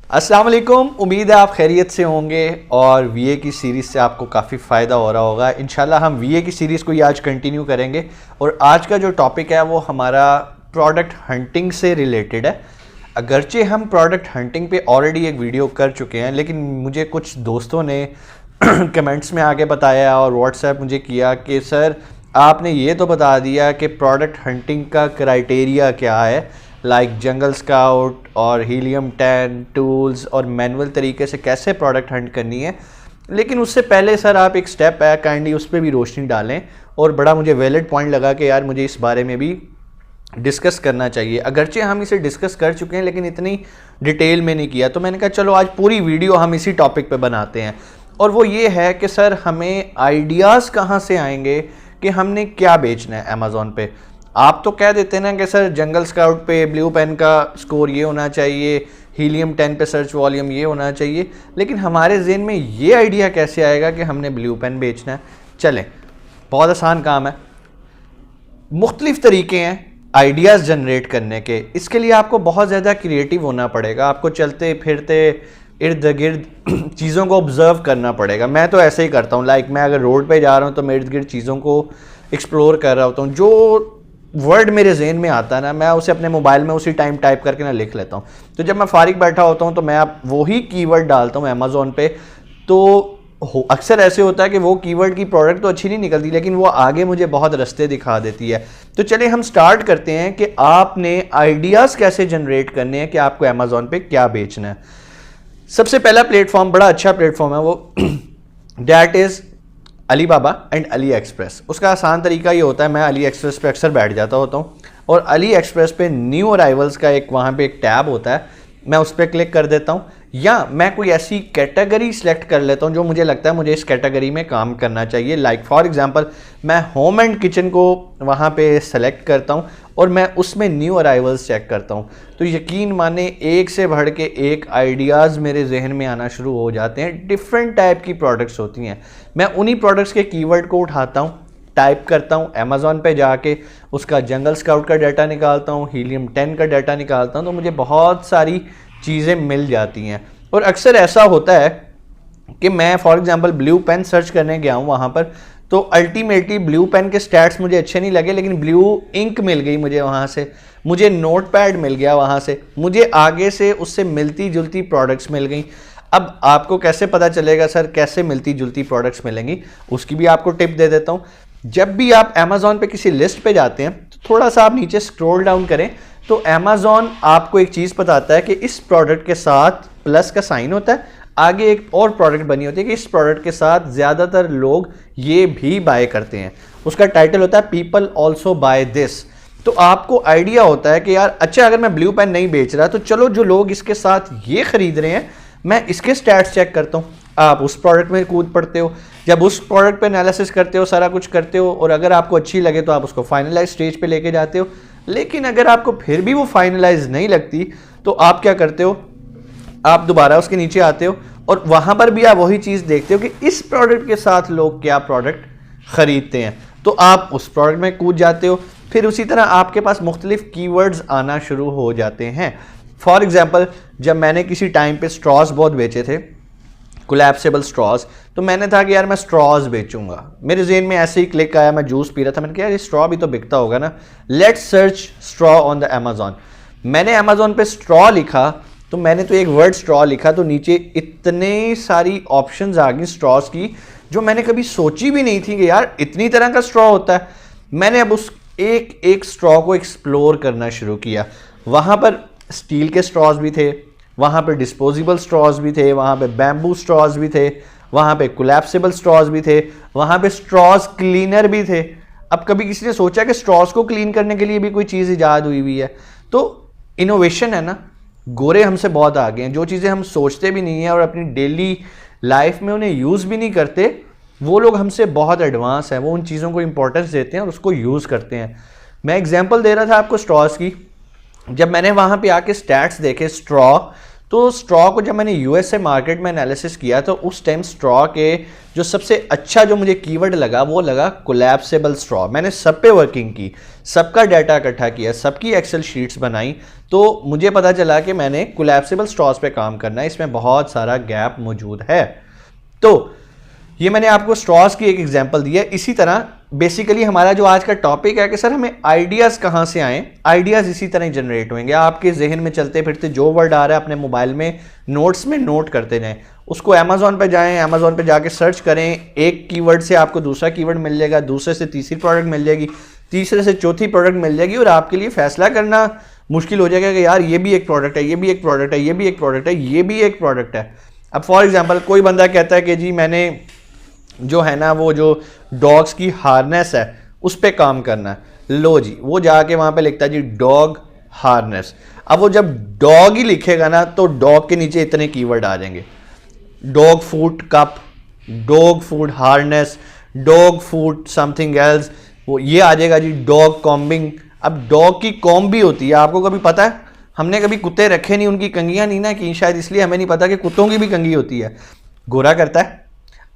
अस्सलाम वालेकुम। उम्मीद है आप खैरियत से होंगे और वीए की सीरीज़ से आपको काफ़ी फ़ायदा हो रहा होगा। इंशाल्लाह हम वीए की सीरीज़ को ही आज कंटिन्यू करेंगे और आज का जो टॉपिक है वो हमारा प्रोडक्ट हंटिंग से रिलेटेड है। अगरचे हम प्रोडक्ट हंटिंग पे ऑलरेडी एक वीडियो कर चुके हैं, लेकिन मुझे कुछ दोस्तों ने कमेंट्स में आके बताया और व्हाट्सएप मुझे किया कि सर आपने ये तो बता दिया कि प्रोडक्ट हंटिंग का क्राइटेरिया क्या है, लाइक जंगल स्काउट और हीलियम 10 टूल्स और मैनुअल तरीके से कैसे प्रोडक्ट हंट करनी है, लेकिन उससे पहले सर आप एक स्टेप है काइंडली उस पर भी रोशनी डालें। और बड़ा मुझे वैलिड पॉइंट लगा कि यार मुझे इस बारे में भी डिस्कस करना चाहिए। अगरचे हम इसे डिस्कस कर चुके हैं लेकिन इतनी डिटेल में नहीं किया, तो मैंने कहा चलो आज पूरी वीडियो हम इसी टॉपिक पे बनाते हैं। और वो ये है कि सर हमें आइडियाज़ कहाँ से आएंगे कि हमने क्या बेचना है अमेज़ॉन पे। आप तो कह देते हैं ना कि सर जंगल स्काउट पे ब्लू पेन का स्कोर ये होना चाहिए, हीलियम 10 पे सर्च वॉल्यूम ये होना चाहिए, लेकिन हमारे जहन में ये आइडिया कैसे आएगा कि हमने ब्लू पेन बेचना है। चलें, बहुत आसान काम है, मुख्तलिफ तरीके हैं आइडियाज़ जनरेट करने के। इसके लिए आपको बहुत ज़्यादा क्रिएटिव होना पड़ेगा, आपको चलते फिरते इर्द गिर्द चीज़ों को ऑब्ज़र्व करना पड़ेगा। मैं तो ऐसे ही करता हूँ, लाइक मैं अगर रोड पे जा रहा हूँ तो मैं इर्द गिर्द चीज़ों को एक्सप्लोर कर रहा होता हूँ। जो वर्ड मेरे जहन में आता है ना, मैं उसे अपने मोबाइल में उसी टाइम टाइप करके ना लिख लेता हूँ। तो जब मैं फारिग बैठा होता हूँ तो मैं आप वही कीवर्ड डालता हूँ अमेज़ॉन पे। तो अक्सर ऐसे होता है कि वो कीवर्ड की प्रोडक्ट तो अच्छी नहीं निकलती, लेकिन वो आगे मुझे बहुत रास्ते दिखा देती है। तो चलिए हम स्टार्ट करते हैं कि आपने आइडियाज़ कैसे जनरेट करने हैं कि आपको अमेज़ॉन पे क्या बेचना है। सबसे पहला प्लेटफॉर्म बड़ा अच्छा प्लेटफॉर्म है, वो that is Alibaba and Ali express. उसका आसान तरीका ये होता है, मैं अली एक्सप्रेस पे अक्सर बैठ जाता होता हूँ और अली एक्सप्रेस पे न्यू अराइवल्स का एक वहाँ पे एक टैब होता है, मैं उस पर क्लिक कर देता हूँ, या मैं कोई ऐसी कैटेगरी सेलेक्ट कर लेता हूँ जो मुझे लगता है मुझे इस कैटेगरी में काम करना चाहिए। लाइक फॉर एग्जांपल मैं होम एंड किचन को वहाँ पे सेलेक्ट करता हूँ और मैं उसमें न्यू अराइवल्स चेक करता हूँ। तो यकीन माने एक से बढ़ के एक आइडियाज़ मेरे जहन में आना शुरू हो जाते हैं। डिफरेंट टाइप की प्रोडक्ट्स होती हैं, मैं उन्हीं प्रोडक्ट्स के कीवर्ड को उठाता हूँ, टाइप करता हूँ अमेज़ॉन पे जाके, उसका जंगल स्काउट का डाटा निकालता हूँ, हीलियम 10 का डाटा निकालता हूँ, तो मुझे बहुत सारी चीज़ें मिल जाती हैं। और अक्सर ऐसा होता है कि मैं for example blue pen search करने गया हूँ वहाँ पर, तो अल्टीमेटली ब्लू पेन के स्टैट्स मुझे अच्छे नहीं लगे, लेकिन ब्लू इंक मिल गई मुझे वहाँ से, मुझे नोट पैड मिल गया वहाँ से, मुझे आगे से उससे मिलती जुलती प्रोडक्ट्स मिल गई। अब आपको कैसे पता चलेगा सर कैसे मिलती जुलती प्रोडक्ट्स मिलेंगी, उसकी भी आपको टिप दे देता हूँ। जब भी आप अमेज़ॉन पे किसी लिस्ट पे जाते हैं तो थोड़ा सा आप नीचे स्क्रॉल डाउन करें तो अमेज़ॉन आपको एक चीज़ बताता है कि इस प्रोडक्ट के साथ प्लस का साइन होता है, आगे एक और प्रोडक्ट बनी होती है कि इस प्रोडक्ट के साथ ज़्यादातर लोग ये भी बाय करते हैं। उसका टाइटल होता है पीपल ऑल्सो बाय दिस। तो आपको आइडिया होता है कि यार अच्छा अगर मैं ब्लू पेन नहीं बेच रहा तो चलो जो लोग इसके साथ ये खरीद रहे हैं मैं इसके स्टैट्स चेक करता हूँ। आप उस प्रोडक्ट में कूद पड़ते हो, जब उस प्रोडक्ट पे एनालिसिस करते हो, सारा कुछ करते हो, और अगर आपको अच्छी लगे तो आप उसको फाइनलाइज स्टेज पे लेके जाते हो। लेकिन अगर आपको फिर भी वो फाइनलाइज नहीं लगती तो आप क्या करते हो, आप दोबारा उसके नीचे आते हो और वहां पर भी आप वही चीज़ देखते हो कि इस प्रोडक्ट के साथ लोग क्या प्रोडक्ट खरीदते हैं, तो आप उस प्रोडक्ट में कूद जाते हो। फिर उसी तरह आपके पास मुख्तलिफ कीवर्ड्स आना शुरू हो जाते हैं। फॉर एग्जाम्पल जब मैंने किसी टाइम पे स्ट्रॉज बहुत बेचे थे, कोलैप्सिबल स्ट्रॉज, तो मैंने था कि यार मैं स्ट्रॉज बेचूंगा। मेरे जेहन में ऐसे ही क्लिक आया, मैं जूस पी रहा था, मैंने कहा यार ये स्ट्रॉ भी तो बिकता होगा ना, let's search straw on the Amazon. मैंने अमेज़ॉन पे स्ट्रॉ लिखा तो मैंने तो एक वर्ड स्ट्रॉ लिखा तो नीचे इतने सारी ऑप्शंस आ गई स्ट्रॉज की जो मैंने कभी सोची भी नहीं थी कि यार इतनी तरह का स्ट्रॉ होता है। मैंने अब उस एक एक स्ट्रॉ को एक्सप्लोर करना शुरू किया। वहाँ पर स्टील के स्ट्रॉज भी थे, वहाँ पे डिस्पोजेबल स्ट्रॉज भी थे, वहाँ पे बैम्बू स्ट्रॉज भी थे, वहाँ पे कोलैप्सिबल स्ट्रॉज भी थे, वहाँ पे स्ट्रॉज क्लीनर भी थे। अब कभी किसी ने सोचा कि स्ट्रॉज को क्लीन करने के लिए भी कोई चीज़ इजाद हुई है? तो इनोवेशन है ना, गोरे हमसे बहुत आगे हैं। जो चीज़ें हम सोचते भी नहीं हैं और अपनी डेली लाइफ में उन्हें यूज़ भी नहीं करते, वो लोग हमसे बहुत एडवांस हैं, वो उन चीज़ों को इंपॉर्टेंस देते हैं और उसको यूज़ करते हैं। मैं एग्जांपल दे रहा था आपको स्ट्रॉज की, जब मैंने वहाँ पे आके स्टैट्स देखे स्ट्रॉ, तो स्ट्रॉ को जब मैंने यूएस से मार्केट में एनालिसिस किया तो उस टाइम स्ट्रॉ के जो सबसे अच्छा जो मुझे कीवर्ड लगा वो लगा कोलैप्सिबल स्ट्रॉ। मैंने सब पे वर्किंग की, सबका डाटा इकट्ठा किया, सबकी एक्सेल शीट्स बनाई, तो मुझे पता चला कि मैंने कोलैप्सिबल स्ट्रॉज पे काम करना है, इसमें बहुत सारा गैप मौजूद है। तो ये मैंने आपको स्ट्रॉज की एक एग्जांपल दी है। इसी तरह बेसिकली हमारा जो आज का टॉपिक है कि सर हमें आइडियाज़ कहाँ से आएँ, आइडियाज़ इसी तरह जनरेट होंगे। आपके जहन में चलते फिरते जो वर्ड आ रहा है अपने मोबाइल में नोट्स में नोट करते जाएं, उसको अमेजोन पे जाएं, अमेजोन पे जाके सर्च करें, एक कीवर्ड से आपको दूसरा कीवर्ड मिल जाएगा, दूसरे से तीसरी प्रोडक्ट मिल जाएगी, तीसरे से चौथी प्रोडक्ट मिल जाएगी, और आपके लिए फैसला करना मुश्किल हो जाएगा कि यार ये भी एक प्रोडक्ट है, ये भी एक प्रोडक्ट है, ये भी एक प्रोडक्ट है, ये भी एक प्रोडक्ट है। अब फॉर एग्जांपल कोई बंदा कहता है कि जी मैंने जो है ना वो जो डॉग्स की हार्नेस है उस पर काम करना है, लो जी वो जाके वहाँ पे लिखता है जी डॉग हार्नेस। अब वो जब डॉग ही लिखेगा ना तो डॉग के नीचे इतने कीवर्ड आ जाएंगे, dog food cup, dog food harness, dog food something else, वो ये आ जाएगा जी डॉग कॉम्बिंग। अब डॉग की कॉम्ब भी होती है, आपको कभी पता है? हमने कभी कुत्ते रखे नहीं, उनकी कंघियां नहीं ना की, शायद इसलिए हमें नहीं पता कि कुत्तों की भी कंघी होती है। गोरा करता है।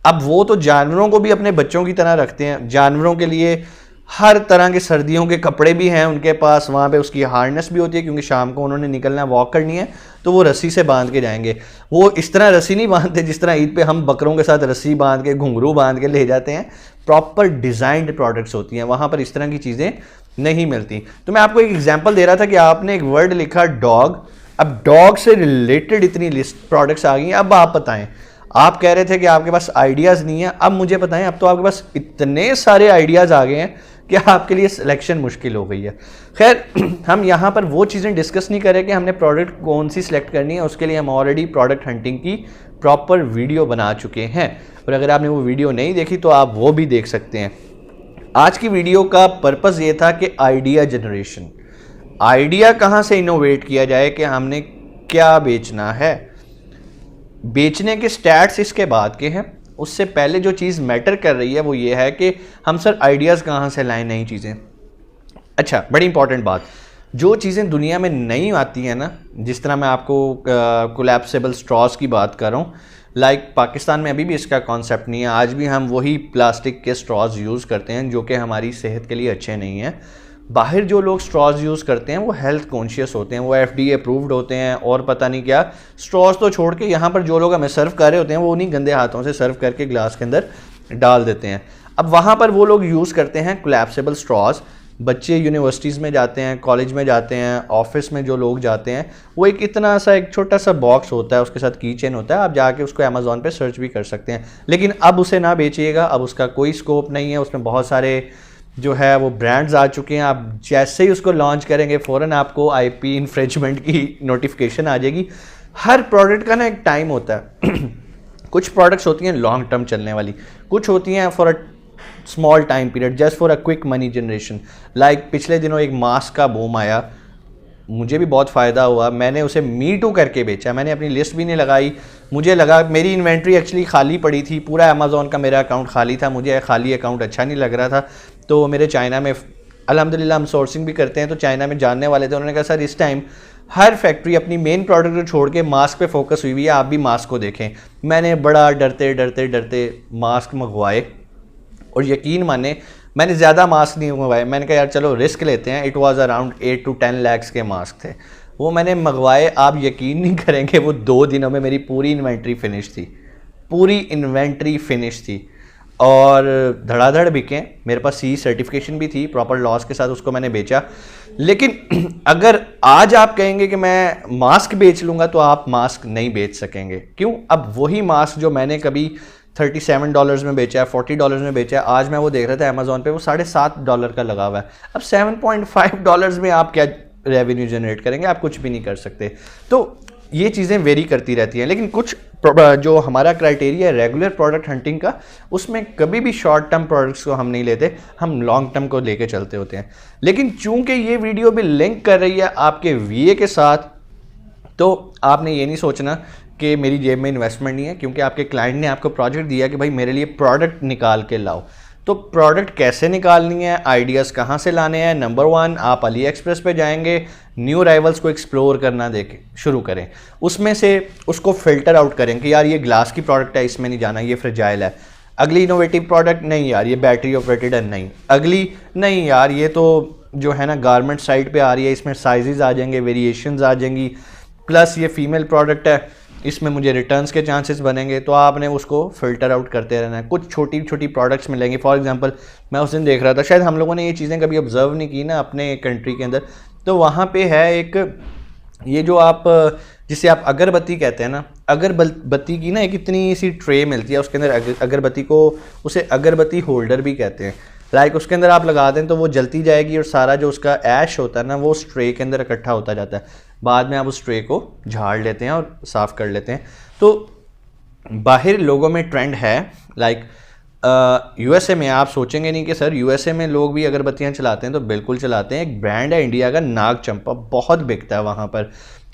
अब वो तो जानवरों को भी अपने बच्चों की तरह रखते हैं, जानवरों के लिए हर तरह के सर्दियों के कपड़े भी हैं उनके पास, वहाँ पे उसकी हार्नेस भी होती है क्योंकि शाम को उन्होंने निकलना, वॉक करनी है, तो वो रस्सी से बांध के जाएंगे। वो इस तरह रस्सी नहीं बांधते जिस तरह ईद पे हम बकरों के साथ रस्सी बांध के घुंघरू बांध के ले जाते हैं, प्रॉपर डिज़ाइंड प्रोडक्ट्स होती हैं, वहाँ पर इस तरह की चीज़ें नहीं मिलती। तो मैं आपको एक एग्जाम्पल दे रहा था कि आपने एक वर्ड लिखा डॉग, अब डॉग से रिलेटेड इतनी लिस्ट प्रोडक्ट्स आ गई हैं। अब आप बताएं, आप कह रहे थे कि आपके पास आइडियाज़ नहीं है, अब मुझे बताएं अब तो आपके पास इतने सारे आइडियाज़ आ गए हैं कि आपके लिए सिलेक्शन मुश्किल हो गई है। खैर हम यहाँ पर वो चीज़ें डिस्कस नहीं करें कि हमने प्रोडक्ट कौन सी सिलेक्ट करनी है, उसके लिए हम ऑलरेडी प्रोडक्ट हंटिंग की प्रॉपर वीडियो बना चुके हैं, और अगर आपने वो वीडियो नहीं देखी तो आप वो भी देख सकते हैं। आज की वीडियो का पर्पज़ ये था कि आइडिया जनरेशन, आइडिया कहाँ से इनोवेट किया जाए कि हमने क्या बेचना है। बेचने के स्टैट्स इसके बाद के हैं, उससे पहले जो चीज़ मैटर कर रही है वो ये है कि हम सर आइडियाज़ कहाँ से लाएं, नई चीज़ें। अच्छा, बड़ी इंपॉर्टेंट बात, जो चीज़ें दुनिया में नई आती हैं ना, जिस तरह मैं आपको कोलैप्सिबल स्ट्रॉज की बात कर रहा हूँ, लाइक पाकिस्तान में अभी भी इसका कॉन्सेप्ट नहीं है, आज भी हम वही प्लास्टिक के स्ट्रॉज यूज़ करते हैं जो कि हमारी सेहत के लिए अच्छे नहीं हैं। बाहर जो लोग स्ट्रॉज यूज़ करते हैं वो हेल्थ कॉन्शियस होते हैं, वो FDA अप्रूव्ड होते हैं और पता नहीं क्या। स्ट्रॉज तो छोड़ के यहाँ पर जो लोग हमें सर्व कर रहे होते हैं वो उन्हीं गंदे हाथों से सर्व करके ग्लास के अंदर डाल देते हैं। अब वहाँ पर वो लोग यूज़ करते हैं कोलैप्सिबल स्ट्रॉज। बच्चे यूनिवर्सिटीज़ में जाते हैं, कॉलेज में जाते हैं, ऑफिस में जो लोग जाते हैं, वो एक इतना सा एक छोटा सा बॉक्स होता है, उसके साथ की चेन होता है, आप जाके उसको अमेज़ॉन पे सर्च भी कर सकते हैं। लेकिन अब उसे ना बेचिएगा, अब उसका कोई स्कोप नहीं है, उसमें बहुत सारे जो है वो ब्रांड्स आ चुके हैं। आप जैसे ही उसको लॉन्च करेंगे फ़ौरन आपको IP इन्फ्रिंजमेंट की नोटिफिकेशन आ जाएगी। हर प्रोडक्ट का ना एक टाइम होता है कुछ प्रोडक्ट्स होती हैं लॉन्ग टर्म चलने वाली, कुछ होती हैं for a small time period, just for a quick money generation. Like पिछले दिनों एक मास्क का बूम आया, मुझे भी बहुत फ़ायदा हुआ, मैंने उसे मी टू करके बेचा, मैंने अपनी लिस्ट भी नहीं लगाई। मुझे लगा मेरी इन्वेंट्री एक्चुअली खाली पड़ी थी, पूरा अमेज़ॉन का मेरा अकाउंट खाली था, मुझे खाली अकाउंट अच्छा नहीं लग रहा था। तो मेरे चाइना में अल्हम्दुलिल्लाह हम सोर्सिंग भी करते हैं, तो चाइना में जानने वाले थे, उन्होंने कहा सर इस टाइम हर फैक्ट्री अपनी मेन प्रोडक्ट को छोड़ के मास्क पे फोकस हुई हुई है, आप भी मास्क को देखें। मैंने बड़ा डरते डरते डरते मास्क मंगवाए, और यकीन माने मैंने ज़्यादा मास्क नहीं मंगवाए, मैंने कहा यार चलो रिस्क लेते हैं। It was around 8 to 10 lakhs के मास्क थे, वो मैंने मंगवाए। आप यकीन नहीं करेंगे वो 2 दिनों में मेरी पूरी इन्वेंट्री फिनिश थी, पूरी इन्वेंट्री फिनिश थी, और धड़ाधड़ बिके। मेरे पास CE सर्टिफिकेशन भी थी, प्रॉपर लॉस के साथ उसको मैंने बेचा। लेकिन अगर आज आप कहेंगे कि मैं मास्क बेच लूँगा तो आप मास्क नहीं बेच सकेंगे। क्यों? अब वही मास्क जो मैंने कभी $37 में बेचा है, $40 में बेचा है, आज मैं वो देख रहा था अमेज़ॉन पे वो $7.5 का लगा हुआ है। अब $7.5 में आप क्या रेवेन्यू जनरेट करेंगे? आप कुछ भी नहीं कर सकते। तो ये चीज़ें वेरी करती रहती हैं, लेकिन कुछ जो हमारा क्राइटेरिया है रेगुलर प्रोडक्ट हंटिंग का, उसमें कभी भी शॉर्ट टर्म प्रोडक्ट्स को हम नहीं लेते, हम लॉन्ग टर्म को लेके चलते होते हैं। लेकिन चूंकि ये वीडियो भी लिंक कर रही है आपके VA के साथ, तो आपने ये नहीं सोचना कि मेरी जेब में इन्वेस्टमेंट नहीं है, क्योंकि आपके क्लाइंट ने आपको प्रोजेक्ट दिया कि भाई मेरे लिए प्रोडक्ट निकाल के लाओ। तो प्रोडक्ट कैसे निकालनी है, आइडियाज़ कहाँ से लाने हैं, नंबर 1 आप अली एक्सप्रेस पे जाएंगे, न्यू राइवल्स को एक्सप्लोर करना देखें शुरू करें, उसमें से उसको फिल्टर आउट करें कि यार ये ग्लास की प्रोडक्ट है, इसमें नहीं जाना, ये फ्रेजाइल है। अगली इनोवेटिव प्रोडक्ट, नहीं यार ये बैटरी ऑपरेटेड है, नहीं। अगली, नहीं यार ये तो जो है ना गारमेंट साइड पे आ रही है, इसमें साइजेस आ जाएंगे, वेरिएशंस आ जाएंगी, प्लस ये फीमेल प्रोडक्ट है, इसमें मुझे रिटर्न्स के चांसेस बनेंगे। तो आपने उसको फिल्टर आउट करते रहना है। कुछ छोटी छोटी प्रोडक्ट्स मिलेंगी, फॉर एग्जांपल मैं उस दिन देख रहा था, शायद हम लोगों ने ये चीज़ें कभी ऑब्जर्व नहीं की ना अपने कंट्री के अंदर, तो वहाँ पे है एक, ये जो आप जिसे आप अगरबत्ती कहते हैं ना, अगरबत्ती की ना एक इतनी सी ट्रे मिलती है, उसके अंदर अगरबत्ती को, उसे अगरबत्ती होल्डर भी कहते हैं। लाइक उसके अंदर आप लगा दें तो वो जलती जाएगी और सारा जो उसका ऐश होता है ना वो उस ट्रे के अंदर इकट्ठा होता जाता है। बाद में आप उस ट्रे को झाड़ लेते हैं और साफ़ कर लेते हैं। तो बाहर लोगों में ट्रेंड है, लाइक यूएसए में आप सोचेंगे नहीं कि सर यूएसए में लोग भी अगरबत्तियाँ चलाते हैं, तो बिल्कुल चलाते हैं। एक ब्रांड है इंडिया का, नाग चंपा, बहुत बिकता है वहाँ पर,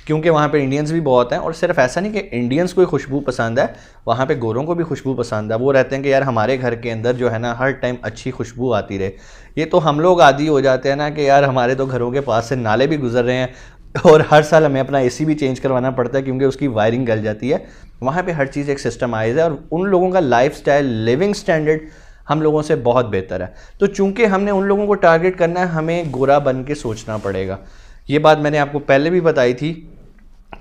क्योंकि वहाँ पे इंडियंस भी बहुत हैं। और सिर्फ ऐसा नहीं कि इंडियंस को खुशबू पसंद है, वहाँ पे गोरों को भी खुशबू पसंद है। वो रहते हैं कि यार हमारे घर के अंदर जो है ना हर टाइम अच्छी खुशबू आती रहे। ये तो हम लोग आदी हो जाते हैं ना कि यार हमारे तो घरों के पास से नाले भी गुजर रहे हैं और हर साल हमें अपना एसी भी चेंज करवाना पड़ता है क्योंकि उसकी वायरिंग गल जाती है। वहाँ पे हर चीज़ एक सिस्टमाइज है और उन लोगों का लाइफस्टाइल, लिविंग स्टैंडर्ड हम लोगों से बहुत बेहतर है। तो चूंकि हमने उन लोगों को टारगेट करना है, हमें गोरा बन के सोचना पड़ेगा। ये बात मैंने आपको पहले भी बताई थी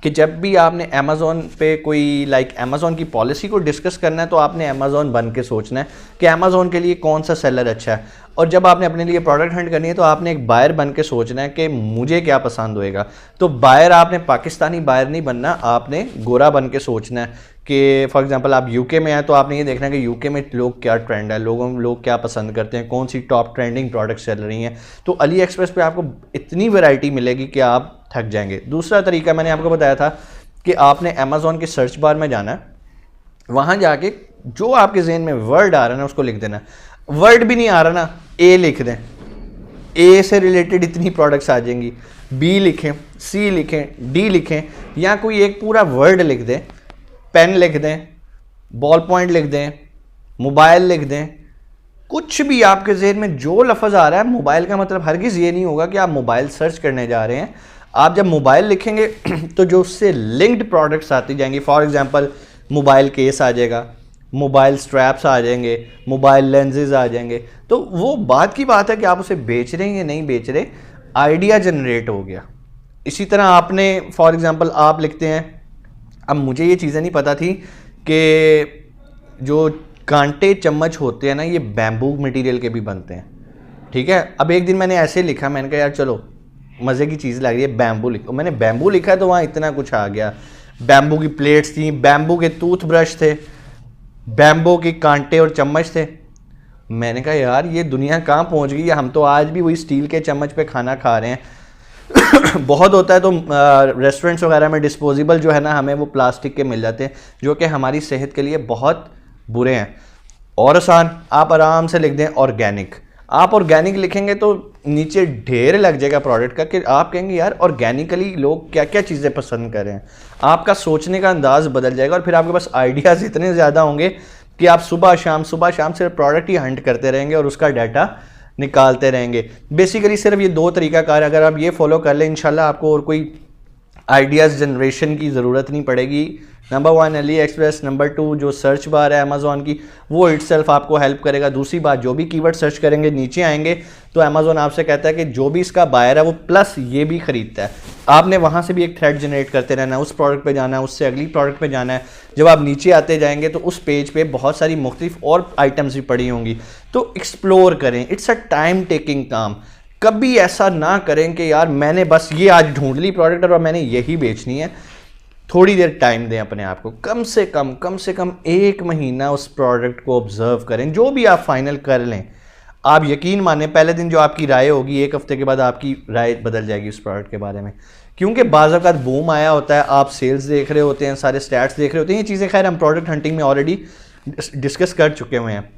कि जब भी आपने अमेज़ॉन पे कोई अमेज़ॉन की पॉलिसी को डिस्कस करना है तो आपने अमेज़ॉन बन के सोचना है कि अमेज़ॉन के लिए कौन सा सेलर अच्छा है। और जब आपने अपने लिए प्रोडक्ट हंट करनी है तो आपने एक बायर बन के सोचना है कि मुझे क्या पसंद होएगा। तो बायर आपने पाकिस्तानी बायर नहीं बनना, आपने गोरा बन के सोचना है कि फॉर एग्जांपल आप यूके में हैं तो आपने ये देखना है कि यूके में लोग क्या ट्रेंड है, लोग क्या पसंद करते हैं, कौन सी टॉप ट्रेंडिंग प्रोडक्ट्स चल रही हैं। तो अली एक्सप्रेस पे आपको इतनी वैरायटी मिलेगी कि आप थक जाएंगे। दूसरा तरीका मैंने आपको बताया था कि आपने अमेज़ॉन के सर्च बार में जाना है, वहाँ जाके जो आपके जहन में वर्ड आ रहा है ना उसको लिख देना। वर्ड भी नहीं आ रहा ना, ए लिख दें, ए से रिलेटेड इतनी प्रोडक्ट्स आ जाएंगी, बी लिखें, सी लिखें, डी लिखें, या कोई एक पूरा वर्ड लिख दें, पेन लिख दें, बॉल पॉइंट लिख दें, मोबाइल लिख दें, कुछ भी आपके जहन में जो लफ्ज़ आ रहा है। मोबाइल का मतलब हरगिज़ ये नहीं होगा कि आप मोबाइल सर्च करने जा रहे हैं। आप जब मोबाइल लिखेंगे तो जो उससे लिंक्ड प्रोडक्ट्स आती जाएंगी, फॉर एग्जांपल मोबाइल केस आ जाएगा, मोबाइल स्ट्रैप्स आ जाएंगे, मोबाइल लेंसेज आ जाएंगे। तो वो बात की बात है कि आप उसे बेच रहे हैं या नहीं बेच रहे, आइडिया जनरेट हो गया। इसी तरह आपने फॉर एग्जांपल आप लिखते हैं, अब मुझे ये चीज़ें नहीं पता थी कि जो कांटे चम्मच होते हैं ना ये बैम्बू मटेरियल के भी बनते हैं, ठीक है। अब एक दिन मैंने ऐसे लिखा, मैंने कहा यार चलो मज़े की चीज़ लग रही है, बैम्बू लिखो। मैंने बैम्बू लिखा तो वहाँ इतना कुछ आ गया, बैम्बू की प्लेट्स थी, बैम्बू के टूथब्रश थे, बैम्बू के कांटे और चम्मच थे। मैंने कहा यार ये दुनिया कहाँ पहुँच गई है, हम तो आज भी वही स्टील के चम्मच पे खाना खा रहे हैं। बहुत होता है तो रेस्टोरेंट्स वगैरह में डिस्पोजेबल जो है ना हमें वो प्लास्टिक के मिल जाते हैं जो कि हमारी सेहत के लिए बहुत बुरे हैं। और आसान, आप आराम से लिख दें ऑर्गेनिक। आप ऑर्गेनिक लिखेंगे तो नीचे ढेर लग जाएगा प्रोडक्ट का कि आप कहेंगे यार ऑर्गेनिकली लोग क्या क्या चीज़ें पसंद कर रहे हैं। आपका सोचने का अंदाज़ बदल जाएगा और फिर आपके पास आइडियाज़ इतने ज़्यादा होंगे कि आप सुबह शाम सिर्फ प्रोडक्ट ही हंट करते रहेंगे और उसका डाटा निकालते रहेंगे। बेसिकली सिर्फ ये दो तरीकाकार अगर आप ये फॉलो कर लें, इंशाल्लाह आपको और कोई आइडियाज़ जनरेशन की ज़रूरत नहीं पड़ेगी। नंबर 1 अली एक्सप्रेस, नंबर 2 जो सर्च बार है अमेज़ॉन की वो इटसेल्फ आपको हेल्प करेगा। दूसरी बात, जो भी कीवर्ड सर्च करेंगे नीचे आएंगे तो अमेज़ॉन आपसे कहता है कि जो भी इसका बायर है वो प्लस ये भी ख़रीदता है। आपने वहाँ से भी एक थ्रेड जनरेट करते रहना है, उस प्रोडक्ट पे जाना है, उससे अगली प्रोडक्ट पे जाना है। जब आप नीचे आते जाएंगे तो उस पेज पे बहुत सारी मुख्तलिफ और आइटम्स भी पड़ी होंगी, तो एक्सप्लोर करें। इट्स अ टाइम टेकिंग काम। कभी ऐसा ना करें कि यार मैंने बस ये आज ढूंढ ली प्रोडक्ट और मैंने यही बेचनी है। थोड़ी देर टाइम दें अपने आप को, कम से कम 1 महीना उस प्रोडक्ट को ऑब्जर्व करें। जो भी आप फाइनल कर लें, आप यकीन मानें पहले दिन जो आपकी राय होगी 1 हफ्ते के बाद आपकी राय बदल जाएगी उस प्रोडक्ट के बारे में। क्योंकि बाज़ औक़ात बूम आया होता है, आप सेल्स देख रहे होते हैं, सारे स्टैट्स देख रहे होते हैं। ये चीज़ें खैर हम प्रोडक्ट हंटिंग में ऑलरेडी डिस्कस कर चुके हुए हैं।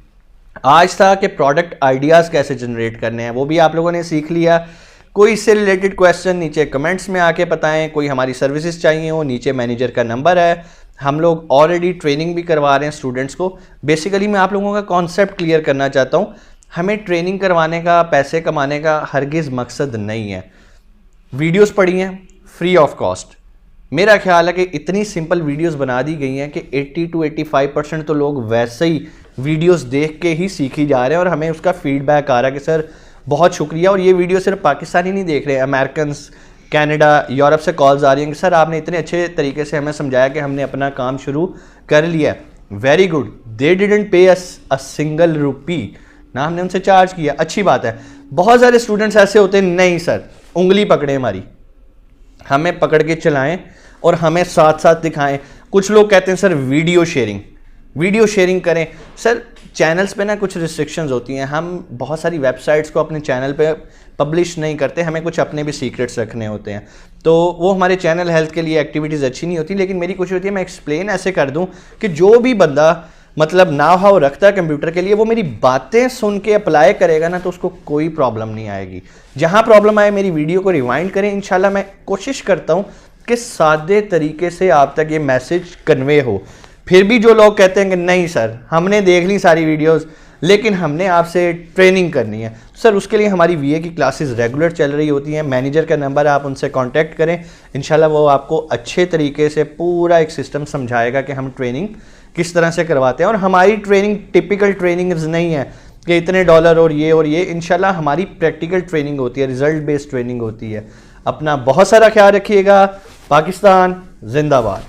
आज था कि प्रोडक्ट आइडियाज़ कैसे जनरेट करने हैं, वो भी आप लोगों ने सीख लिया। कोई इससे रिलेटेड क्वेश्चन नीचे कमेंट्स में आके बताएं, कोई हमारी सर्विसेज चाहिए हो नीचे मैनेजर का नंबर है, हम लोग ऑलरेडी ट्रेनिंग भी करवा रहे हैं स्टूडेंट्स को। बेसिकली मैं आप लोगों का कॉन्सेप्ट क्लियर करना चाहता हूँ, हमें ट्रेनिंग करवाने का, पैसे कमाने का हरगिज़ मकसद नहीं है। वीडियोस पड़ी हैं फ्री ऑफ कॉस्ट। मेरा ख्याल है कि इतनी सिंपल वीडियोस बना दी गई हैं कि 80 to 85% तो लोग वैसे ही वीडियोस देख के ही सीखी जा रहे हैं, और हमें उसका फीडबैक आ रहा है कि सर बहुत शुक्रिया। और ये वीडियो सिर्फ पाकिस्तानी नहीं देख रहे हैं, अमेरिकन्स, कनाडा, यूरोप से कॉल्स आ रही हैं कि सर आपने इतने अच्छे तरीके से हमें समझाया कि हमने अपना काम शुरू कर लिया। वेरी गुड, दे डिडंट पे अस अ सिंगल रुपी, ना हमने उनसे चार्ज किया, अच्छी बात है। बहुत सारे स्टूडेंट्स ऐसे होते हैं, नहीं सर उंगली पकड़े हमारी, हमें पकड़ के चलाएं और हमें साथ साथ दिखाएं। कुछ लोग कहते हैं सर वीडियो शेयरिंग करें। सर चैनल्स पे ना कुछ रिस्ट्रिक्शंस होती हैं, हम बहुत सारी वेबसाइट्स को अपने चैनल पे पब्लिश नहीं करते, हमें कुछ अपने भी सीक्रेट्स रखने होते हैं, तो वो हमारे चैनल हेल्थ के लिए एक्टिविटीज़ अच्छी नहीं होती। लेकिन मेरी कोशिश होती है मैं एक्सप्लेन ऐसे कर दूं कि जो भी बंदा मतलब ना हाउ रखता है कंप्यूटर के लिए, वो मेरी बातें सुन के अप्लाई करेगा ना तो उसको कोई प्रॉब्लम नहीं आएगी। जहां प्रॉब्लम आए मेरी वीडियो को रिवाइंड करें। इंशाल्लाह मैं कोशिश करता हूं कि सादे तरीके से आप तक ये मैसेज कन्वे हो। फिर भी जो लोग कहते हैं कि नहीं सर हमने देख ली सारी वीडियोस लेकिन हमने आपसे ट्रेनिंग करनी है, सर उसके लिए हमारी वीए की क्लासेस रेगुलर चल रही होती हैं। मैनेजर का नंबर है, आप उनसे कांटेक्ट करें, इंशाल्लाह वो आपको अच्छे तरीके से पूरा एक सिस्टम समझाएगा कि हम ट्रेनिंग किस तरह से करवाते हैं। और हमारी ट्रेनिंग टिपिकल ट्रेनिंग नहीं है कि इतने डॉलर और ये, इंशाल्लाह हमारी प्रैक्टिकल ट्रेनिंग होती है, रिजल्ट बेस्ड ट्रेनिंग होती है। अपना बहुत सारा ख्याल रखिएगा। पाकिस्तान जिंदाबाद।